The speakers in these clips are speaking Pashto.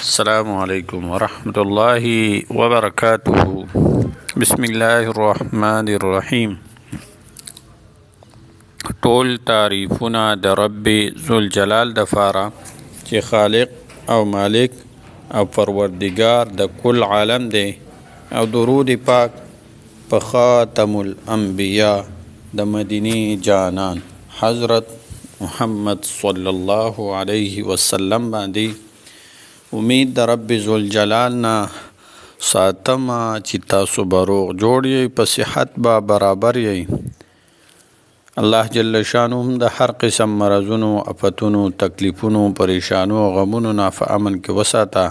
السلام علیکم ورحمۃ اللہ وبرکاتہ. بسم الله الرحمن الرحیم. ټول تعریفونه د رب ذوالجلال د فاره چې خالق او مالک او پروردگار د کل عالم دی، او درود پاک په خاتم الانبیاء د مدینی جانان حضرت محمد صلی الله علیه وسلم باندې. امید د رب ذوالجلال نه ساتم چې تاسو به روغ جوړ یئ، په صحت به برابر یئ. الله جل شانه د هر قسم مرضونو، افتونو، تکلیفونو، پریشانو او غمونو نه په امن کې وساته.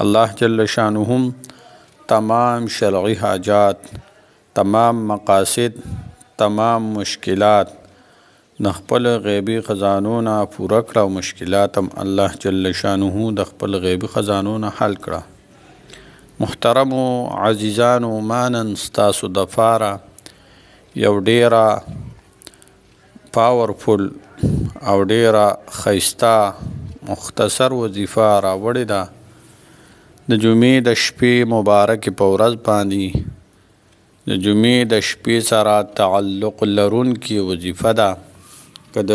الله جل شانه تمام شرعي حاجات، تمام مقاصد، تمام مشکلات د خپل غیبی خزانو نه پوره کړه، او مشکلات هم الله جل شانه د خپل غیبی خزانو نه حل کړه. محترمو عزیزانو، ما نن ستاسو د پاره یو ډیره پاورفل او ډیره ښایسته مختصر وظیفه راوړې ده. د جمعې د شپې مبارکې په ورځ باندې د جمعې د شپې سره تعلق لرونکې وظیفه ده. که د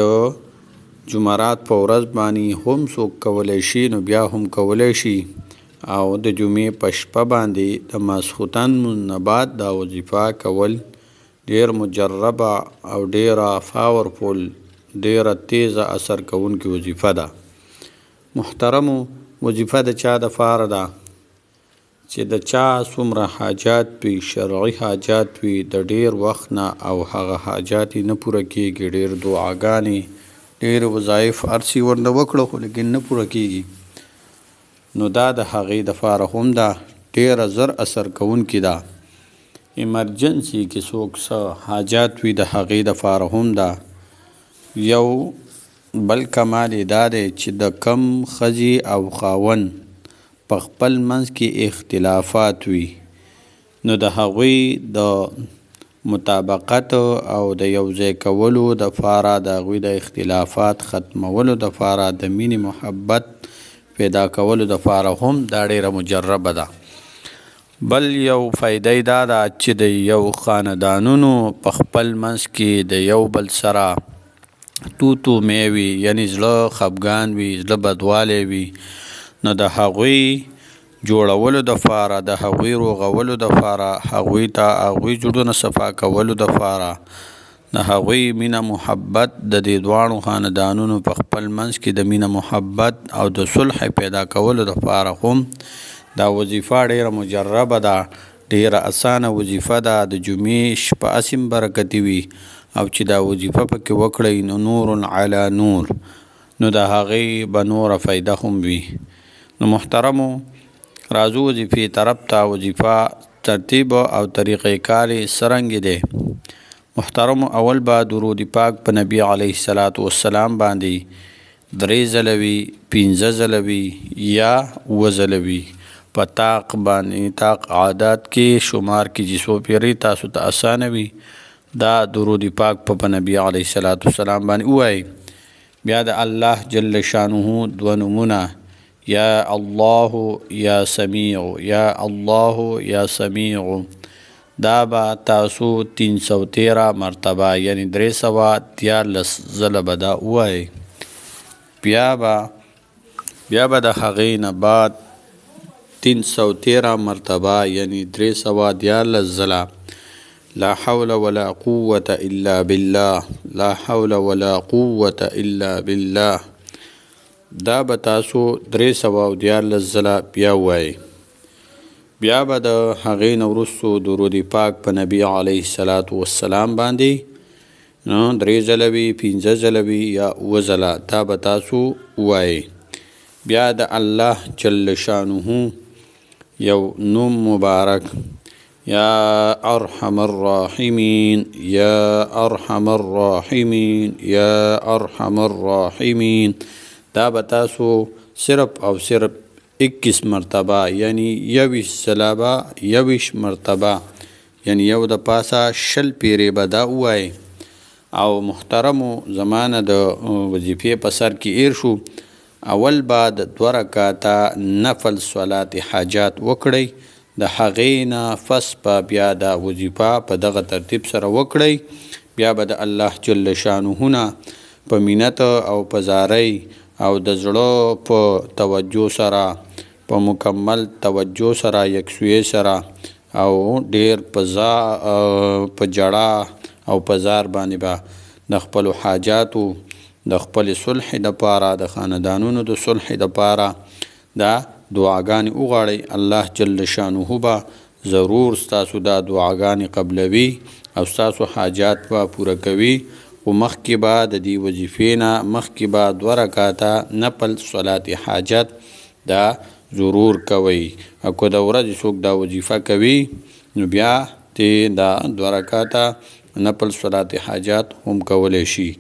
جمعرات په ورځ باندې هم څوک کولی شي نو بیا هم کولی شي، او د جمعې په شپه باندې د ماسخوتن نه بعد دا وظیفه کول ډیر مجربه او ډیره پاورفل، ډیره تیزه اثر کوونکې وظیفه ده. محترمو، وظیفه د چا د پاره ده چې د چا څومره حاجات وي، شرعي حاجات وي، د ډیر وخت نه او هغه حاجات نه پوره کیږي، ډیر دعاګانې، ډیر وظایف ارسي ورنه وکړه خو لیکن نه پوره کیږي، نو دا د هغې د پاره هم ده ډیره زر اثر کوونکې ده. ایمرجنسي کې څوک څه حاجات وي د هغې د پاره هم ده. یو بل کمال یې دا دی چې د کم ښځې او خاوند په خپل منځ کې اختلافات وي، نو د هغوی د مطابقت او د یو ځای کولو د پاره، د هغوی د اختلافات ختمولو د پاره، د مینې محبت پیدا کولو د پاره هم دا ډیره مجربه ده. بل یو فایده یې دا ده چې د یو خاندانونو په خپل منځ کې د یو بل سره توتو میوي، یعنی زړه خفګان وي، زړه بدوالی وي، نو د هغوی جوړولو د پاره، د هغوی روغولو د پاره، هغوی ته هغوی جوړونه صفا کولو د پاره، د هغوی مینه محبت، د دې دواړو خاندانونو په خپل منځ کې د مینه محبت او د صلح پیدا کولو د پاره هم دا وظیفه ډیره مجربه ده، ډیره اسانه وظیفه ده. د جمعې شپه اسیم برکتي وي، او چې دا وظیفه پکې وکړئ نو نور علی نور، نو د هغې به نوره فایده هم وي. نو محترمو، راځو وظیفې طرف ته. وظیفه ترتیب او طریقې کار څرنګه دی؟ محترمو، اول به درود پاک په نبی علیه الصلاة والسلام باندې 3 ځله وي، 15 ځله وي یا 7 ځله وي. په طاق باندې، طاق عادات کې شمار کې چې څو پیرې تاسو ته اسانه وي، دا درود پاک په نبی علیه الصلاة والسلام باندې ووایئ. بیا د الله جل شانه 2 نومونه، یا الله یا سمیع، یا الله یا سمیع، دا به تاسو 313 مرتبه یعنی 313 ځله به دا ووایئ. بیا به د هغې نه بعد 313 مرتبه یعنی 314 ځله لا حول ولا قوة الا بالله، لا حول ولا قوة الا بالله، دا به تاسو 314 ځله بیا وایئ. بیا به د هغې نه وروستو درود پاک په نبی علیه الصلاة والسلام باندې 3 ځله وي، 15 ځله وي یا 7 ځله، دا به تاسو وایئ. بیا د الله جل شانه یو نوم مبارک، یا ارحم الراحمین، یا ارحم الراحمین، یا ارحم الراحمین، دا به تاسو صرف او صرف 21 مرتبه یعنی 21 ځله به 21 مرتبه یعنی یو د پاسه 20 پیرې به دا ووایئ. او محترمو، زمانه د وظیفې په سر کې ایر شو، اول بعد 2 رکعاته نفل صلات حاجات وکړئ د هغې نه پس به بیا دا وظیفه په دغه ترتیب سره وکړئ بیا به د الله جل شانه نه په مینت او په زارۍ او د زړه په توجه سره په مکمل توجه سره یکسویۍ سره او ډیر په جړه او په زار باندې به د خپلو حاجاتو د خپل صلح دپاره د خاندانونو د صلح دپاره دا دعاګانې وغواړئ الله جل شانه به ضرور ستاسو دا دعاګانې قبلوي او ستاسو حاجات به پوره کوي خو مخکې به د دې وظیفې نه مخکې به 2 رکعاته نفل صلات حاجت دا ضرور کوئ او که د ورځې څوک دا وظیفه کوي نو بیا دې دا 2 رکعاته نفل صلات حاجات هم کولی شي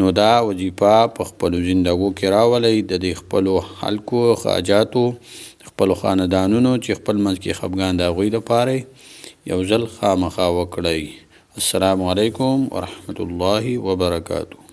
نو دا وظیفه په خپلو زندګو کې راولئ د دې خپلو خلکو حاجاتو خپلو خاندانونو چې خپل منځ کې خفګان د هغوی دپاره یو ځل خامخا وکړئ. السلام علیکم ورحمة الله وبرکاته.